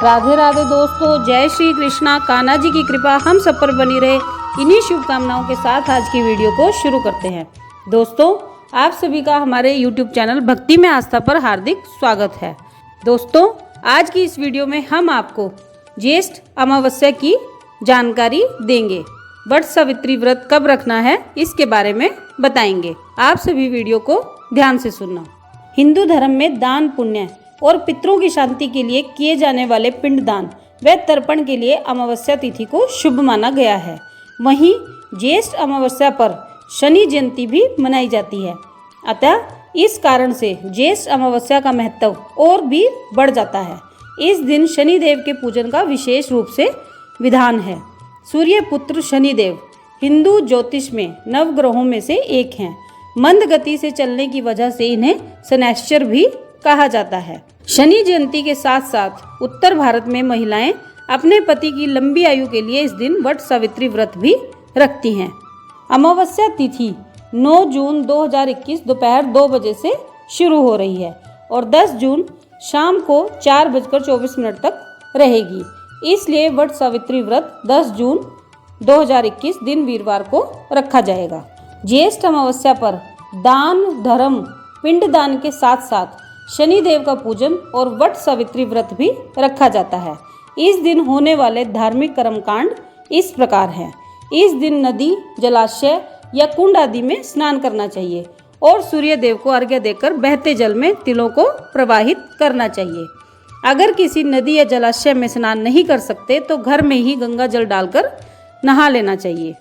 राधे राधे दोस्तों, जय श्री कृष्णा। कान्हा जी की कृपा हम सब पर बनी रहे, इन्हीं शुभकामनाओं के साथ आज की वीडियो को शुरू करते हैं। दोस्तों, आप सभी का हमारे YouTube चैनल भक्ति में आस्था पर हार्दिक स्वागत है। दोस्तों, आज की इस वीडियो में हम आपको ज्येष्ठ अमावस्या की जानकारी देंगे। वट सावित्री व्रत कब रखना है इसके बारे में बताएंगे। आप सभी वीडियो को ध्यान से सुनना। हिंदू धर्म में दान पुण्य और पितरों की शांति के लिए किए जाने वाले पिंडदान व तर्पण के लिए अमावस्या तिथि को शुभ माना गया है। वहीं ज्येष्ठ अमावस्या पर शनि जयंती भी मनाई जाती है। अतः इस कारण से ज्येष्ठ अमावस्या का महत्व और भी बढ़ जाता है। इस दिन शनि देव के पूजन का विशेष रूप से विधान है। सूर्य पुत्र शनिदेव हिंदू ज्योतिष में नवग्रहों में से एक हैं। मंद गति से चलने की वजह से इन्हें शनैश्चर भी कहा जाता है। शनि जयंती के साथ साथ उत्तर भारत में महिलाएं अपने पति की लंबी आयु के लिए इस दिन वट सावित्री व्रत भी रखती हैं। अमावस्या तिथि 9 जून 2021 दोपहर 2 बजे से शुरू हो रही है और 10 जून शाम को 4:24 तक रहेगी। इसलिए वट सावित्री व्रत 10 जून 2021 दिन वीरवार को रखा जाएगा। ज्येष्ठ अमावस्या पर दान धर्म पिंडदान के साथ साथ शनि देव का पूजन और वट सावित्री व्रत भी रखा जाता है। इस दिन होने वाले धार्मिक कर्मकांड इस प्रकार हैं। इस दिन नदी, जलाशय या कुंड आदि में स्नान करना चाहिए और सूर्य देव को अर्घ्य देकर बहते जल में तिलों को प्रवाहित करना चाहिए। अगर किसी नदी या जलाशय में स्नान नहीं कर सकते तो घर में ही गंगा जल डालकर नहा लेना चाहिए।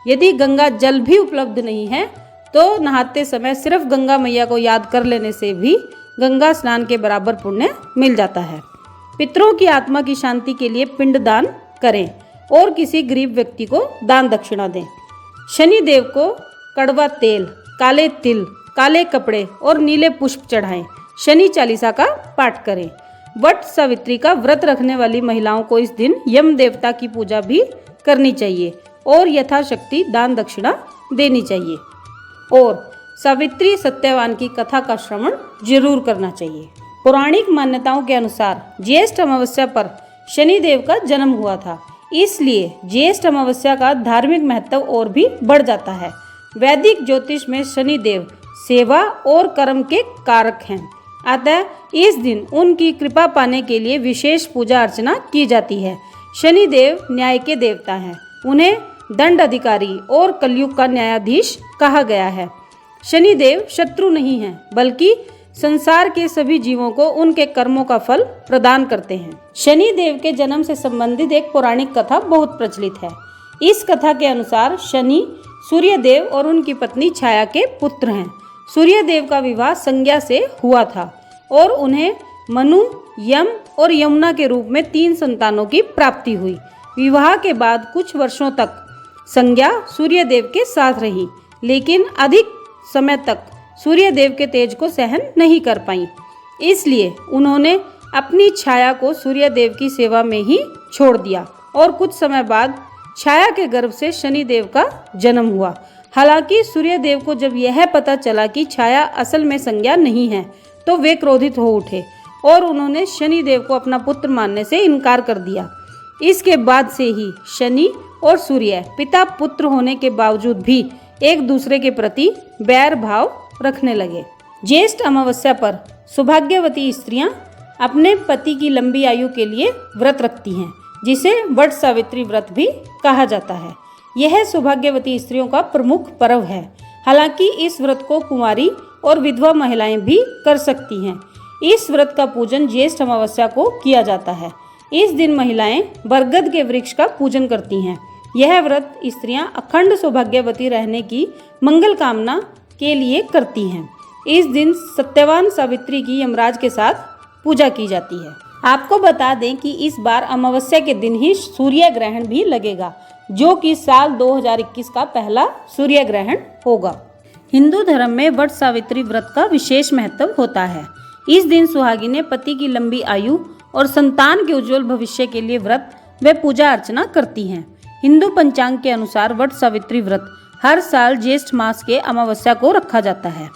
यदि गंगा जल भी उपलब्ध नहीं है तो नहाते समय सिर्फ गंगा मैया को याद कर लेने से भी गंगा स्नान के बराबर पुण्य मिल जाता है। पितरों की आत्मा की शांति के लिए पिंड दान करें और किसी गरीब व्यक्ति को दान दक्षिणा दें। शनि देव को कड़वा तेल, काले तिल, काले कपड़े और नीले पुष्प चढ़ाएं। शनि चालीसा का पाठ करें। वट सावित्री का व्रत रखने वाली महिलाओं को इस दिन यम देवता की पूजा भी करनी चाहिए और यथाशक्ति दान दक्षिणा देनी चाहिए और सावित्री सत्यवान की कथा का श्रवण जरूर करना चाहिए। पौराणिक मान्यताओं के अनुसार ज्येष्ठ अमावस्या पर शनि देव का जन्म हुआ था, इसलिए ज्येष्ठ अमावस्या का धार्मिक महत्व और भी बढ़ जाता है। वैदिक ज्योतिष में शनि देव सेवा और कर्म के कारक हैं। अतः इस दिन उनकी कृपा पाने के लिए विशेष पूजा अर्चना की जाती है। शनि देव न्याय के देवता हैं। उन्हें दंड अधिकारी और कलयुग का न्यायाधीश कहा गया है। शनि देव शत्रु नहीं हैं, बल्कि संसार के सभी जीवों को उनके कर्मों का फल प्रदान करते हैं। शनि देव के जन्म से संबंधित एक पौराणिक कथा बहुत प्रचलित है। इस कथा के अनुसार शनि सूर्य देव और उनकी पत्नी छाया के पुत्र हैं। सूर्य देव का विवाह संज्ञा से हुआ था और उन्हें मनु, यम और यमुना के रूप में 3 संतानों की प्राप्ति हुई। विवाह के बाद कुछ वर्षों तक संज्ञा सूर्य देव के साथ रही, लेकिन अधिक समय तक सूर्य देव के तेज को सहन नहीं कर पाई। इसलिए उन्होंने अपनी छाया को सूर्य देव की सेवा में ही छोड़ दिया और कुछ समय बाद छाया के गर्भ से शनि देव का जन्म हुआ। हालांकि सूर्य देव को जब यह पता चला कि छाया असल में संज्ञा नहीं है तो वे क्रोधित हो उठे और उन्होंने शनि देव को अपना पुत्र मानने से इनकार कर दिया। इसके बाद से ही शनि और सूर्य पिता पुत्र होने के बावजूद भी एक दूसरे के प्रति बैर भाव रखने लगे। ज्येष्ठ अमावस्या पर सौभाग्यवती स्त्रियां अपने पति की लंबी आयु के लिए व्रत रखती हैं, जिसे वट सावित्री व्रत भी कहा जाता है। यह सौभाग्यवती स्त्रियों का प्रमुख पर्व है। हालांकि इस व्रत को कुंवारी और विधवा महिलाएं भी कर सकती हैं। इस व्रत का पूजन ज्येष्ठ अमावस्या को किया जाता है। इस दिन महिलाएं बरगद के वृक्ष का पूजन करती हैं। यह व्रत स्त्रियां अखंड सौभाग्यवती रहने की मंगल कामना के लिए करती हैं। इस दिन सत्यवान सावित्री की यमराज के साथ पूजा की जाती है। आपको बता दें कि इस बार अमावस्या के दिन ही सूर्य ग्रहण भी लगेगा, जो कि साल 2021 का पहला सूर्य ग्रहण होगा। हिंदू धर्म में वट सावित्री व्रत का विशेष महत्व होता है। इस दिन सुहागिनें पति की लंबी आयु और संतान के उज्जवल भविष्य के लिए व्रत व पूजा अर्चना करती हैं। हिंदू पंचांग के अनुसार वट सावित्री व्रत हर साल ज्येष्ठ मास के अमावस्या को रखा जाता है।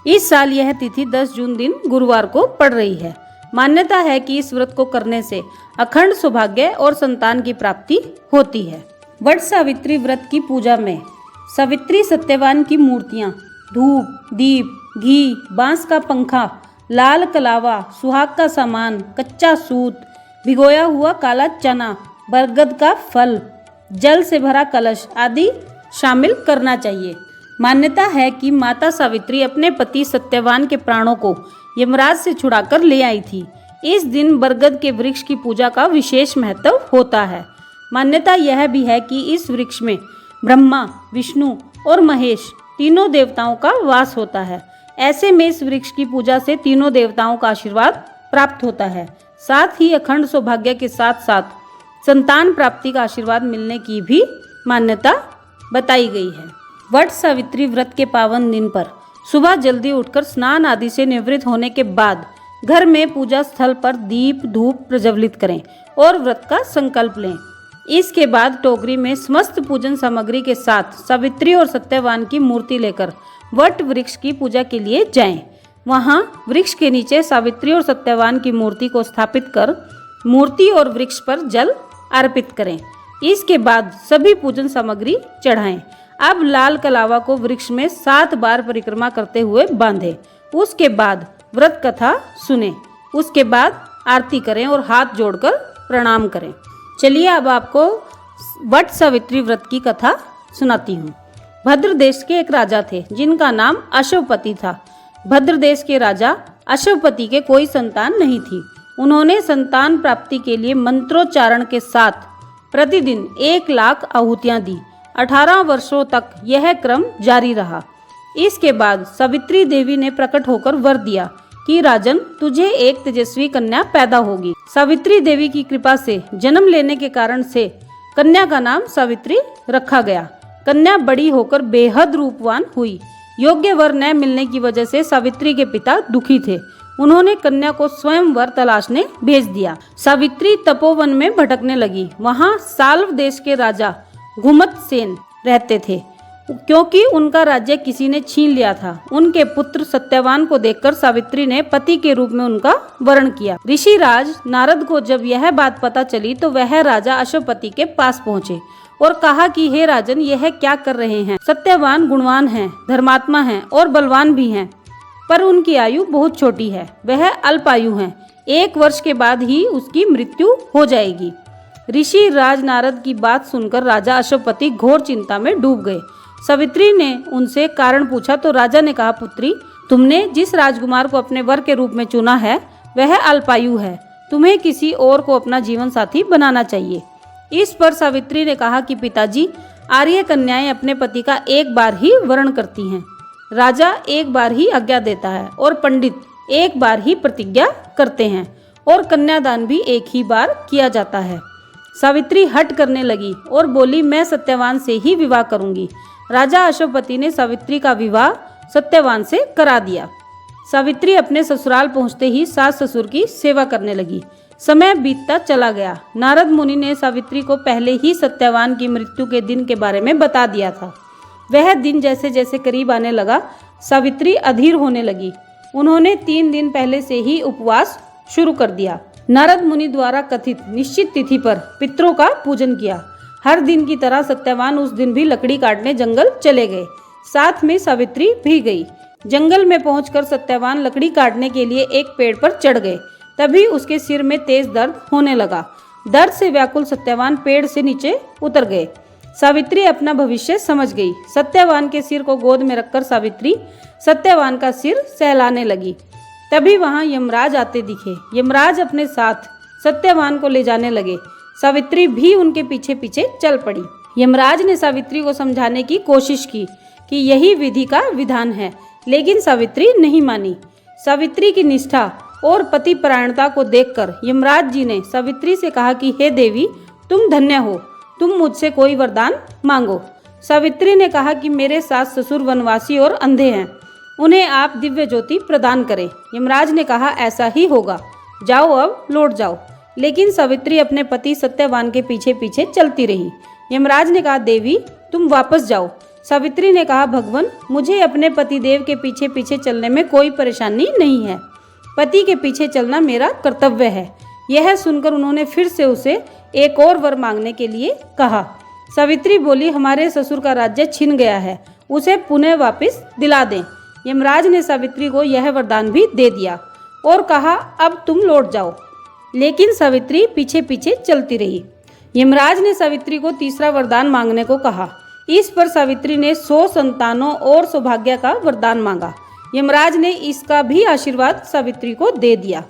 इस साल यह तिथि 10 जून दिन गुरुवार को पड़ रही है। मान्यता है कि इस व्रत को करने से अखंड सौभाग्य और संतान की प्राप्ति होती है। वट सावित्री व्रत की पूजा में सावित्री सत्यवान की मूर्तियाँ, धूप, दीप, घी, बांस का पंखा, लाल कलावा, सुहाग का सामान, कच्चा सूत, भिगोया हुआ काला चना, बरगद का फल, जल से भरा कलश आदि शामिल करना चाहिए। मान्यता है कि माता सावित्री अपने पति सत्यवान के प्राणों को यमराज से छुड़ाकर ले आई थी। इस दिन बरगद के वृक्ष की पूजा का विशेष महत्व होता है। मान्यता यह भी है कि इस वृक्ष में ब्रह्मा, विष्णु और महेश तीनों देवताओं का वास होता है। ऐसे में इस वृक्ष की पूजा से तीनों देवताओं का आशीर्वाद प्राप्त होता है। साथ ही अखंड सौभाग्य के साथ साथ संतान प्राप्ति का आशीर्वाद मिलने की भी मान्यता बताई गई है। वट सावित्री व्रत के पावन दिन पर सुबह जल्दी उठकर स्नान आदि से निवृत्त होने के बाद घर में पूजा स्थल पर दीप धूप प्रज्वलित करें और व्रत का संकल्प लें। इसके बाद टोकरी में समस्त पूजन सामग्री के साथ सावित्री और सत्यवान की मूर्ति लेकर वट वृक्ष की पूजा के लिए जाएं। वहां वृक्ष के नीचे सावित्री और सत्यवान की मूर्ति को स्थापित कर मूर्ति और वृक्ष पर जल अर्पित करें। इसके बाद सभी पूजन सामग्री चढ़ाएं। अब लाल कलावा को वृक्ष में 7 बार परिक्रमा करते हुए बांधें। उसके बाद व्रत कथा सुने। उसके बाद आरती करें और हाथ जोड़कर प्रणाम करें। चलिए अब आपको वट सावित्री व्रत की कथा सुनाती हूँ। भद्र देश के एक राजा थे जिनका नाम अश्वपति था। भद्र देश के राजा अश्वपति के कोई संतान नहीं थी। उन्होंने संतान प्राप्ति के लिए मंत्रोच्चारण के साथ प्रतिदिन 1 लाख आहुतियां दी। 18 वर्षों तक यह क्रम जारी रहा। इसके बाद सावित्री देवी ने प्रकट होकर वर दिया कि राजन, तुझे एक तेजस्वी कन्या पैदा होगी। सावित्री देवी की कृपा से जन्म लेने के कारण से कन्या का नाम सावित्री रखा गया। कन्या बड़ी होकर बेहद रूपवान हुई। योग्य वर न मिलने की वजह से सावित्री के पिता दुखी थे। उन्होंने कन्या को स्वयं वर तलाशने भेज दिया। सावित्री तपोवन में भटकने लगी। वहां साल्व देश के राजा घुमत सेन रहते थे। क्योंकि उनका राज्य किसी ने छीन लिया था, उनके पुत्र सत्यवान को देखकर सावित्री ने पति के रूप में उनका वर्ण किया। ऋषि राज नारद को जब यह बात पता चली तो वह राजा अश्वपति के पास पहुंचे और कहा कि हे राजन, यह क्या कर रहे हैं? सत्यवान गुणवान हैं, धर्मात्मा हैं और बलवान भी हैं, पर उनकी आयु बहुत छोटी है। वह अल्पायु हैं। 1 वर्ष के बाद ही उसकी मृत्यु हो जाएगी। ऋषि राज नारद की बात सुनकर राजा अश्वपति घोर चिंता में डूब गए। सावित्री ने उनसे कारण पूछा तो राजा ने कहा, पुत्री, तुमने जिस राजकुमार को अपने वर के रूप में चुना है वह अल्पायु है। तुम्हें किसी और को अपना जीवन साथी बनाना चाहिए। इस पर सावित्री ने कहा कि पिताजी, आर्य कन्याएं अपने पति का 1 बार ही वर्ण करती हैं। राजा 1 बार ही आज्ञा देता है और पंडित 1 बार ही प्रतिज्ञा करते हैं और कन्यादान भी 1 ही बार किया जाता है। सावित्री हट करने लगी और बोली, मैं सत्यवान से ही विवाह करूंगी। राजा अश्वपति ने सावित्री का विवाह सत्यवान से करा दिया। सावित्री अपने ससुराल पहुंचते ही सास ससुर की सेवा करने लगी। समय बीतता चला गया। नारद मुनि ने सावित्री को पहले ही सत्यवान की मृत्यु के दिन के बारे में बता दिया था। वह दिन जैसे जैसे करीब आने लगा, सावित्री अधीर होने लगी। उन्होंने 3 दिन पहले से ही उपवास शुरू कर दिया। नारद मुनि द्वारा कथित निश्चित तिथि पर पितरों का पूजन किया। हर दिन की तरह सत्यवान उस दिन भी लकड़ी काटने जंगल चले गए। साथ में सावित्री भी गई। जंगल में पहुंचकर सत्यवान लकड़ी काटने के लिए एक पेड़ पर चढ़ गए। तभी उसके सिर में तेज दर्द होने लगा। दर्द से व्याकुल सत्यवान पेड़ से नीचे उतर गए। सावित्री अपना भविष्य समझ गई। सत्यवान के सिर को गोद में रखकर सावित्री सत्यवान का सिर सहलाने लगी। तभी वहां यमराज आते दिखे। यमराज अपने साथ सत्यवान को ले जाने लगे। सावित्री भी उनके पीछे पीछे चल पड़ी। यमराज ने सावित्री को समझाने की कोशिश की कि यही विधि का विधान है, लेकिन सावित्री नहीं मानी। सावित्री की निष्ठा और पति परायणता को देखकर यमराज जी ने सावित्री से कहा कि हे देवी, तुम धन्य हो, तुम मुझसे कोई वरदान मांगो। सावित्री ने कहा कि मेरे सास ससुर वनवासी और अंधे हैं, उन्हें आप दिव्य ज्योति प्रदान करें। यमराज ने कहा, ऐसा ही होगा, जाओ अब लौट जाओ। लेकिन सावित्री अपने पति सत्यवान के पीछे पीछे चलती रही। यमराज ने कहा, देवी तुम वापस जाओ। सावित्री ने कहा, भगवान, मुझे अपने पति देव के पीछे पीछे चलने में कोई परेशानी नहीं है, पति के पीछे चलना मेरा कर्तव्य है। यह सुनकर उन्होंने फिर से उसे एक और वर मांगने के लिए कहा। सावित्री बोली, हमारे ससुर का राज्य छिन गया है, उसे पुनः वापस दिला दें। यमराज ने सावित्री को यह वरदान भी दे दिया और कहा, अब तुम लौट जाओ। लेकिन सावित्री पीछे पीछे चलती रही। यमराज ने सावित्री को तीसरा वरदान मांगने को कहा। इस पर सावित्री ने 100 संतानों और सौभाग्य का वरदान मांगा। यमराज ने इसका भी आशीर्वाद सावित्री को दे दिया।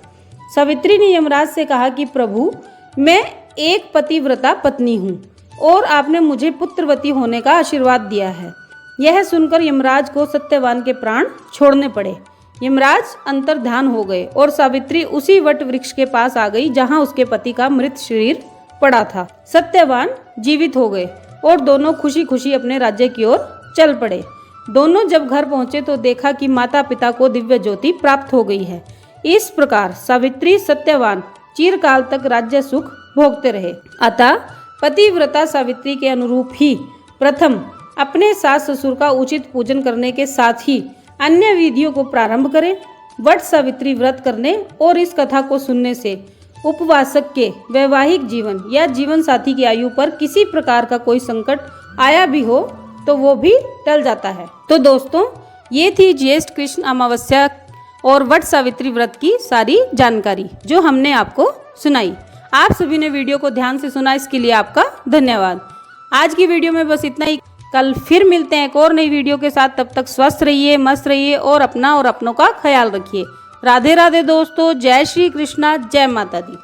सावित्री ने यमराज से कहा कि प्रभु, मैं एक पतिव्रता पत्नी हूँ और आपने मुझे पुत्रवती होने का आशीर्वाद दिया है। यह सुनकर यमराज को सत्यवान के प्राण छोड़ने पड़े। यमराज अंतर्ध्यान हो गए और सावित्री उसी वट वृक्ष के पास आ गई जहाँ उसके पति का मृत शरीर पड़ा था। सत्यवान जीवित हो गए और दोनों खुशी खुशी अपने राज्य की ओर चल पड़े। दोनों जब घर पहुंचे तो देखा कि माता पिता को दिव्य ज्योति प्राप्त हो गई है। इस प्रकार सावित्री सत्यवान चिरकाल तक राज्य सुख भोगते रहे। अतः पतिव्रता सावित्री के अनुरूप ही प्रथम अपने सास ससुर का उचित पूजन करने के साथ ही अन्य विधियों को प्रारंभ करें। वट सावित्री व्रत करने और इस कथा को सुनने से उपवासक के वैवाहिक जीवन या जीवन साथी की आयु पर किसी प्रकार का कोई संकट आया भी हो तो वो भी टल जाता है। तो दोस्तों, ये थी ज्येष्ठ कृष्ण अमावस्या और वट सावित्री व्रत की सारी जानकारी जो हमने आपको सुनाई। आप सभी ने वीडियो को ध्यान से सुना, इसके लिए आपका धन्यवाद। आज की वीडियो में बस इतना ही। कल फिर मिलते हैं एक और नई वीडियो के साथ। तब तक स्वस्थ रहिए, मस्त रहिए और अपना और अपनों का ख्याल रखिए। राधे राधे दोस्तों, जय श्री कृष्णा, जय माता दी।